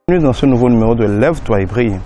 Bienvenue dans ce nouveau numéro de Lève-toi et brille.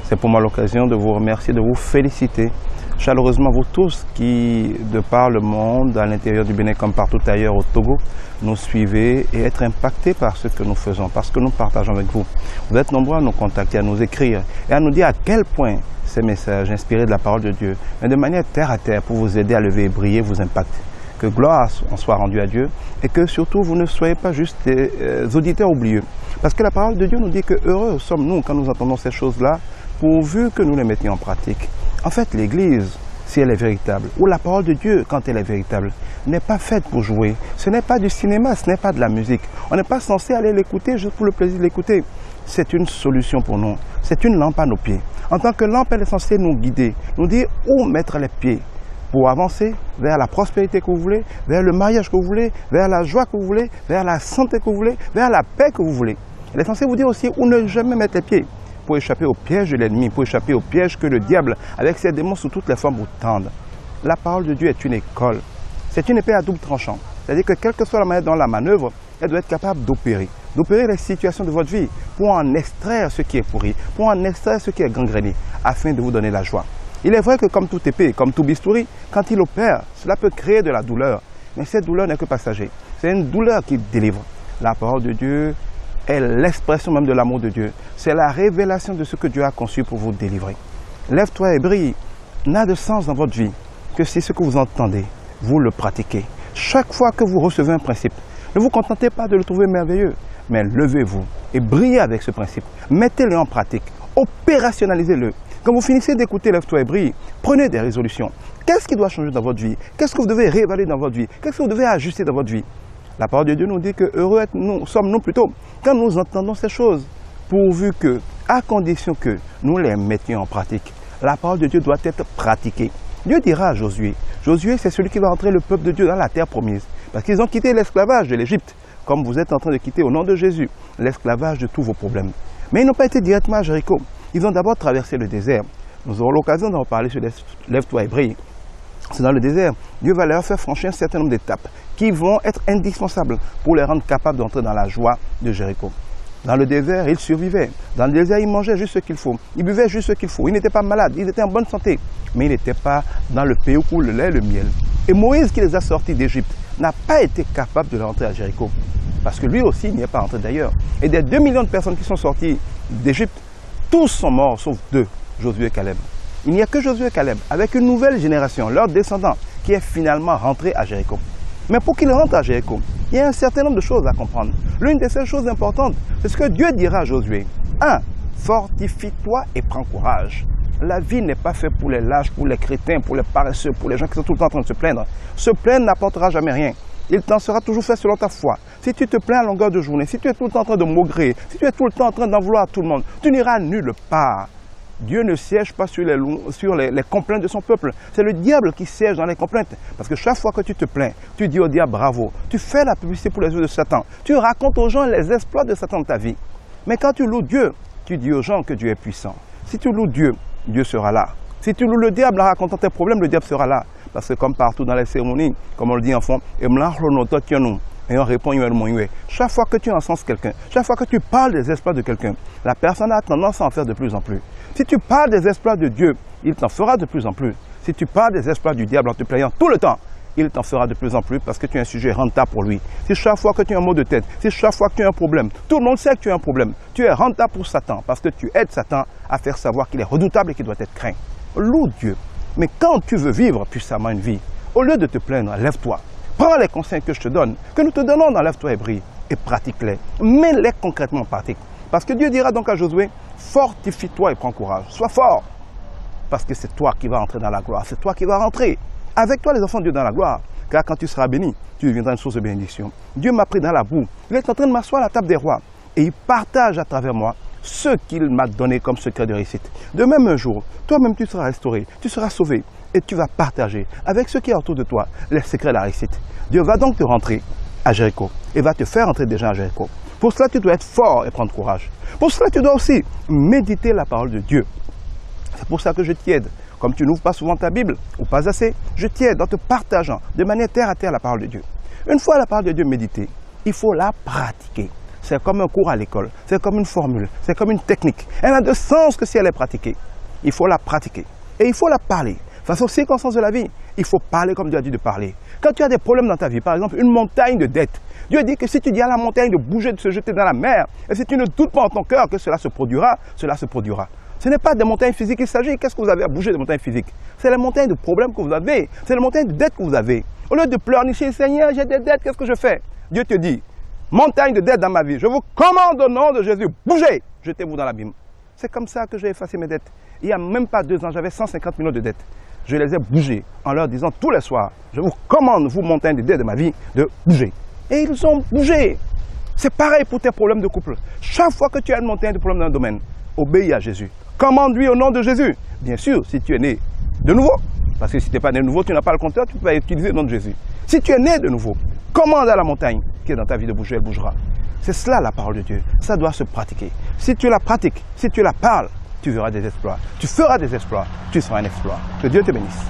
C'est pour moi l'occasion de vous remercier, de vous féliciter chaleureusement vous tous qui, de par le monde, à l'intérieur du Bénin comme partout ailleurs au Togo, nous suivez et être impactés par ce que nous faisons, parce que nous partageons avec vous. Vous êtes nombreux à nous contacter, à nous écrire et à nous dire à quel point ces messages inspirés de la parole de Dieu, mais de manière terre à terre pour vous aider à lever et briller, vous impactent. Que gloire en soit rendue à Dieu et que surtout vous ne soyez pas juste des auditeurs oublieux. Parce que la parole de Dieu nous dit que heureux sommes-nous quand nous entendons ces choses-là, pourvu que nous les mettions en pratique. En fait, l'Église, si elle est véritable, ou la parole de Dieu, quand elle est véritable, n'est pas faite pour jouer. Ce n'est pas du cinéma, ce n'est pas de la musique. On n'est pas censé aller l'écouter juste pour le plaisir de l'écouter. C'est une solution pour nous. C'est une lampe à nos pieds. En tant que lampe, elle est censée nous guider, nous dire où mettre les pieds pour avancer vers la prospérité que vous voulez, vers le mariage que vous voulez, vers la joie que vous voulez, vers la santé que vous voulez, vers la paix que vous voulez. Elle est censée vous dire aussi où ne jamais mettre les pieds pour échapper au piège de l'ennemi, pour échapper au piège que le diable, avec ses démons sous toutes les formes, vous tendent. La parole de Dieu est une école. C'est une épée à double tranchant. C'est-à-dire que quelle que soit la manière dont la manœuvre, elle doit être capable d'opérer les situations de votre vie pour en extraire ce qui est pourri, pour en extraire ce qui est gangréné, afin de vous donner la joie. Il est vrai que comme toute épée, comme tout bistouri, quand il opère, cela peut créer de la douleur. Mais cette douleur n'est que passager. C'est une douleur qui délivre. La parole de Dieu est l'expression même de l'amour de Dieu. C'est la révélation de ce que Dieu a conçu pour vous délivrer. Lève-toi et brille n'a de sens dans votre vie que si ce que vous entendez, vous le pratiquez. Chaque fois que vous recevez un principe, ne vous contentez pas de le trouver merveilleux, mais levez-vous et brillez avec ce principe. Mettez-le en pratique, opérationnalisez-le. Quand vous finissez d'écouter Lève-toi et brille, prenez des résolutions. Qu'est-ce qui doit changer dans votre vie? Qu'est-ce que vous devez réévaluer dans votre vie? Qu'est-ce que vous devez ajuster dans votre vie? La parole de Dieu nous dit que heureux sommes-nous plutôt quand nous entendons ces choses, pourvu que, à condition que nous les mettions en pratique. La parole de Dieu doit être pratiquée. Dieu dira à Josué, Josué c'est celui qui va entrer le peuple de Dieu dans la terre promise, parce qu'ils ont quitté l'esclavage de l'Égypte, comme vous êtes en train de quitter au nom de Jésus, l'esclavage de tous vos problèmes. Mais ils n'ont pas été directement à Jéricho. Ils ont d'abord traversé le désert. Nous aurons l'occasion d'en parler sur Lève-toi et brille. C'est dans le désert, Dieu va leur faire franchir un certain nombre d'étapes qui vont être indispensables pour les rendre capables d'entrer dans la joie de Jéricho. Dans le désert, ils survivaient. Dans le désert, ils mangeaient juste ce qu'il faut. Ils buvaient juste ce qu'il faut. Ils n'étaient pas malades, ils étaient en bonne santé. Mais ils n'étaient pas dans le pays où coule le lait et le miel. Et Moïse, qui les a sortis d'Égypte, n'a pas été capable de rentrer à Jéricho. Parce que lui aussi, il n'y est pas rentré d'ailleurs. Et des 2 millions de personnes qui sont sorties d'Égypte, tous sont morts, sauf 2, Josué et Caleb. Il n'y a que Josué et Caleb, avec une nouvelle génération, leurs descendants, qui est finalement rentré à Jéricho. Mais pour qu'ils rentrent à Jéricho, il y a un certain nombre de choses à comprendre. L'une des seules choses importantes, c'est ce que Dieu dira à Josué. 1. Fortifie-toi et prends courage. La vie n'est pas faite pour les lâches, pour les crétins, pour les paresseux, pour les gens qui sont tout le temps en train de se plaindre. Se plaindre n'apportera jamais rien. Il t'en sera toujours fait selon ta foi. Si tu te plains à longueur de journée, si tu es tout le temps en train de maugréer, si tu es tout le temps en train d'en vouloir à tout le monde, tu n'iras nulle part. Dieu ne siège pas sur les complaintes de son peuple. C'est le diable qui siège dans les complaintes. Parce que chaque fois que tu te plains, tu dis au diable bravo. Tu fais la publicité pour les yeux de Satan. Tu racontes aux gens les exploits de Satan dans ta vie. Mais quand tu loues Dieu, tu dis aux gens que Dieu est puissant. Si tu loues Dieu, Dieu sera là. Si tu loues le diable en racontant tes problèmes, le diable sera là. Parce que comme partout dans les cérémonies, comme on le dit en fond, et on répond, chaque fois que tu encenses quelqu'un, chaque fois que tu parles des exploits de quelqu'un, la personne a tendance à en faire de plus en plus. Si tu parles des exploits de Dieu, il t'en fera de plus en plus. Si tu parles des exploits du diable en te plaignant tout le temps, il t'en fera de plus en plus parce que tu es un sujet rentable pour lui. Si chaque fois que tu as un mot de tête, si chaque fois que tu as un problème, tout le monde sait que tu as un problème, tu es rentable pour Satan parce que tu aides Satan à faire savoir qu'il est redoutable et qu'il doit être craint. Loue Dieu. Mais quand tu veux vivre puissamment une vie, au lieu de te plaindre, lève-toi. Prends les conseils que je te donne, que nous te donnons dans Lève-toi et brille, et pratique-les. Mets-les concrètement en pratique. Parce que Dieu dira donc à Josué, fortifie-toi et prends courage. Sois fort. Parce que c'est toi qui vas entrer dans la gloire. C'est toi qui vas rentrer. Avec toi les enfants de Dieu dans la gloire. Car quand tu seras béni, tu deviendras une source de bénédiction. Dieu m'a pris dans la boue. Il est en train de m'asseoir à la table des rois. Et il partage à travers moi ce qu'il m'a donné comme secret de réussite. De même un jour, toi-même tu seras restauré, tu seras sauvé. Et tu vas partager avec ceux qui sont autour de toi les secrets de la réussite. Dieu va donc te rentrer à Jéricho et va te faire entrer déjà à Jéricho. Pour cela, tu dois être fort et prendre courage. Pour cela, tu dois aussi méditer la parole de Dieu. C'est pour ça que je t'aide. Comme tu n'ouvres pas souvent ta Bible, ou pas assez, je t'aide en te partageant de manière terre à terre la parole de Dieu. Une fois la parole de Dieu méditée, il faut la pratiquer. c'est comme un cours à l'école, c'est comme une formule, c'est comme une technique. Elle n'a de sens que si elle est pratiquée. Il faut la pratiquer et il faut la parler. Face aux circonstances de la vie, il faut parler comme Dieu a dit de parler. Quand tu as des problèmes dans ta vie, par exemple une montagne de dettes, Dieu dit que si tu dis à la montagne de bouger, de se jeter dans la mer, et si tu ne doutes pas en ton cœur que cela se produira, cela se produira. Ce n'est pas des montagnes physiques qu'il s'agit. Qu'est-ce que vous avez à bouger des montagnes physiques? C'est les montagnes de problèmes que vous avez. C'est les montagnes de dettes que vous avez. Au lieu de pleurnicher, Seigneur, j'ai des dettes, qu'est-ce que je fais? Dieu te dit, montagne de dettes dans ma vie, je vous commande au nom de Jésus, bougez, jetez-vous dans l'abîme. C'est comme ça que j'ai effacé mes dettes. Il n'y a même pas 2 ans, j'avais 150 millions de dettes. Je les ai bougées en leur disant tous les soirs, je vous commande, vous montagnes de dettes de ma vie, de bouger. Et ils ont bougé. C'est pareil pour tes problèmes de couple. Chaque fois que tu as une montagne de problèmes dans un domaine, obéis à Jésus. Commande-lui au nom de Jésus. Bien sûr, si tu es né de nouveau, parce que si tu n'es pas né de nouveau, tu n'as pas le compteur, tu peux pas utiliser le nom de Jésus. Si tu es né de nouveau, commande à la montagne qui est dans ta vie de bouger, elle bougera. C'est cela la parole de Dieu. Ça doit se pratiquer. Si tu la pratiques, si tu la parles, tu verras des exploits. Tu feras des exploits, tu seras un exploit. Que Dieu te bénisse.